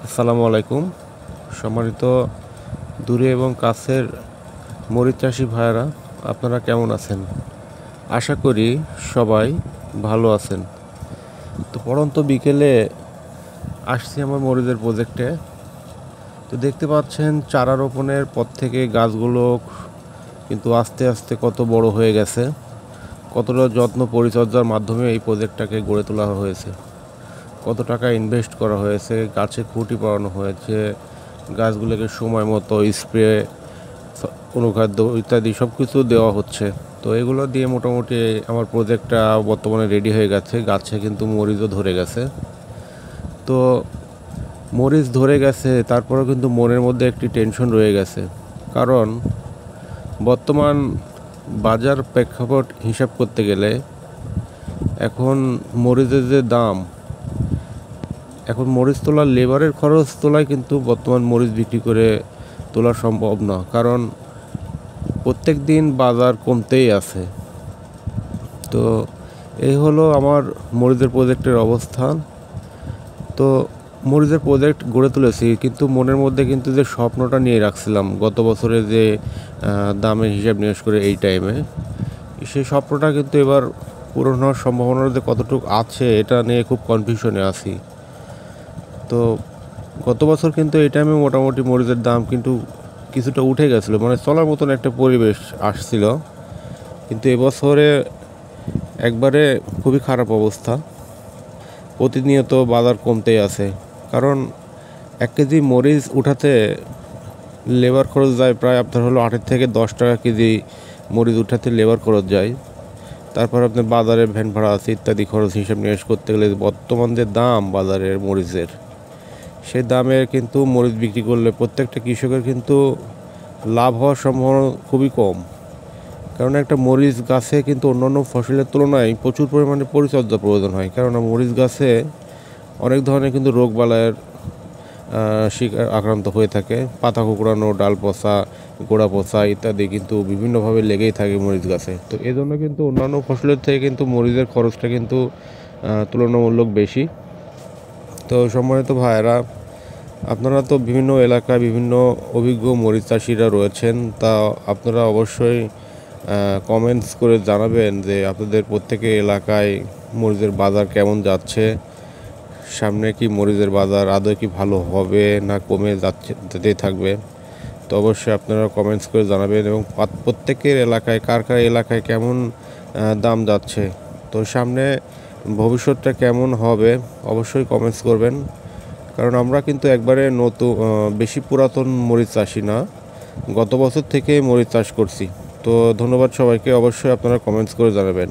আসসালামু আলাইকুম। সম্মানিত দূরে এবং কাছের মরিচ চাষি ভাইয়েরা, আপনারা কেমন আছেন? আশা করি সবাই ভালো আছেন। তো পড়ন্ত বিকেলে আসছি আমার মরিচের প্রজেক্টে। তো দেখতে পাচ্ছেন চারা রোপণের পর থেকে গাছগুলো কিন্তু আস্তে আস্তে কত বড় হয়ে গেছে, কতটা যত্ন পরিচর্যার মাধ্যমে এই প্রজেক্টটাকে গড়ে তোলা হয়েছে, কত টাকা ইনভেস্ট করা হয়েছে, গাছে খুঁটি পড়ানো হয়েছে, গাছগুলোকে সময় মতো স্প্রে, অনুখাদ্য ইত্যাদি সব কিছু দেওয়া হচ্ছে। তো এগুলো দিয়ে মোটামুটি আমার প্রজেক্টটা বর্তমানে রেডি হয়ে গেছে। গাছে কিন্তু মরিচও ধরে গেছে। তো মরিচ ধরে গেছে, তারপরেও কিন্তু মনের মধ্যে একটি টেনশন রয়ে গেছে। কারণ বর্তমান বাজার প্রেক্ষাপট হিসাব করতে গেলে এখন মরিচের যে দাম, এখন মরিচ তোলার লেবারের খরচ তোলায় কিন্তু বর্তমান মরিচ বিক্রি করে তোলা সম্ভব না। কারণ প্রত্যেক দিন বাজার কমতেই আছে। তো এই হলো আমার মরিচের প্রজেক্টের অবস্থান। তো মরিচের প্রজেক্ট গড়ে তুলেছি, কিন্তু মনের মধ্যে কিন্তু যে স্বপ্নটা নিয়ে রাখছিলাম গত বছরে, যে দামের হিসাব নিকাশ করে এই টাইমে, সেই স্বপ্নটা কিন্তু এবার পূরণ হওয়ার সম্ভাবনা যে কতটুকু আছে এটা নিয়ে খুব কনফিউশনে আছি। তো গত বছর কিন্তু এই টাইমে মোটামুটি মরিচের দাম কিন্তু কিছুটা উঠে গেছিলো, মানে চলার মতন একটা পরিবেশ আসছিল। কিন্তু এবছরে একবারে খুবই খারাপ অবস্থা। প্রতিনিয়ত বাজার কমতেই আছে। কারণ 1 কেজি মরিচ উঠাতে লেবার খরচ যায় প্রায় আপনার হলো 8 থেকে 10 টাকা কেজি। মরিচ উঠাতে লেবার খরচ যায়। তারপর আপনার বাজারে ভ্যান ভাড়া আছে ইত্যাদি খরচ হিসাব নিকাশ করতে গেলে বর্তমান যে দাম বাজারের মরিচের, সেই দামের কিন্তু মরিচ বিক্রি করলে প্রত্যেকটা কৃষকের কিন্তু লাভ হওয়ার সম্ভাবনা খুবই কম। কারণ একটা মরিচ গাছে কিন্তু অন্যান্য ফসলের তুলনায় প্রচুর পরিমাণে পরিচর্যা প্রয়োজন হয়। কারণ মরিচ গাছে অনেক ধরনের কিন্তু রোগবালাইয়ের শিকার আক্রান্ত হয়ে থাকে। পাতা কুঁকড়ানো, ডাল পচা, গোড়া পচা ইত্যাদি কিন্তু বিভিন্নভাবে লেগেই থাকে মরিচ গাছে। তো এই জন্য কিন্তু অন্যান্য ফসলের থেকে কিন্তু মরিচের খরচটা কিন্তু তুলনামূলক বেশি। তো সম্মানিত ভাইয়েরা, আপনারা তো বিভিন্ন এলাকায় বিভিন্ন অভিজ্ঞ মরিচ চাষিরা রয়েছেন, তা আপনারা অবশ্যই কমেন্টস করে জানাবেন যে আপনাদের প্রত্যেকের এলাকায় মরিচের বাজার কেমন যাচ্ছে, সামনে কি মরিচের বাজার আদৌ কি ভালো হবে না কমে যাচ্ছে যেতেই থাকবে। তো অবশ্যই আপনারা কমেন্টস করে জানাবেন, এবং প্রত্যেকের এলাকায় কার কার এলাকায় কেমন দাম যাচ্ছে, তো সামনে ভবিষ্যৎটা কেমন হবে অবশ্যই কমেন্টস করবেন। কারণ আমরা কিন্তু একবারে নতুন, বেশি পুরাতন মরিচ চাষি না, গত বছর থেকে মরিচ চাষ করছি। তো ধন্যবাদ সবাইকে, অবশ্যই আপনারা কমেন্টস করে জানাবেন।